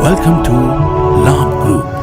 Welcome to Labh Group.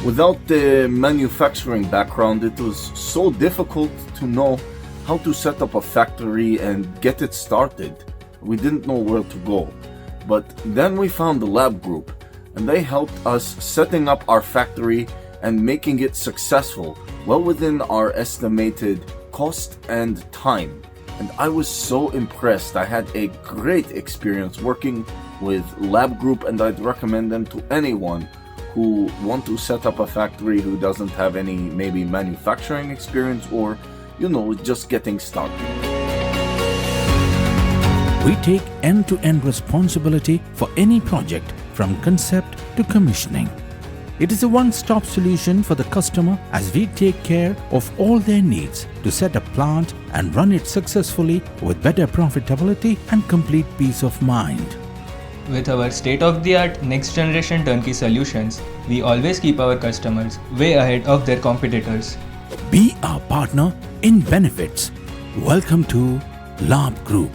Without the manufacturing background, it was so difficult to know how to set up a factory and get it started. We didn't know where to go. But then we found the Labh Group, and they helped us setting up our factory and making it successful, well within our estimated cost and time. And I was so impressed. I had a great experience working with Labh Group, and I'd recommend them to anyone who want to set up a factory who doesn't have any maybe manufacturing experience or, just getting started. We take end-to-end responsibility for any project from concept to commissioning. It is a one-stop solution for the customer as we take care of all their needs to set a plant and run it successfully with better profitability and complete peace of mind. With our state-of-the-art next-generation turnkey solutions, we always keep our customers way ahead of their competitors. Be our partner in benefits. Welcome to Labh Group.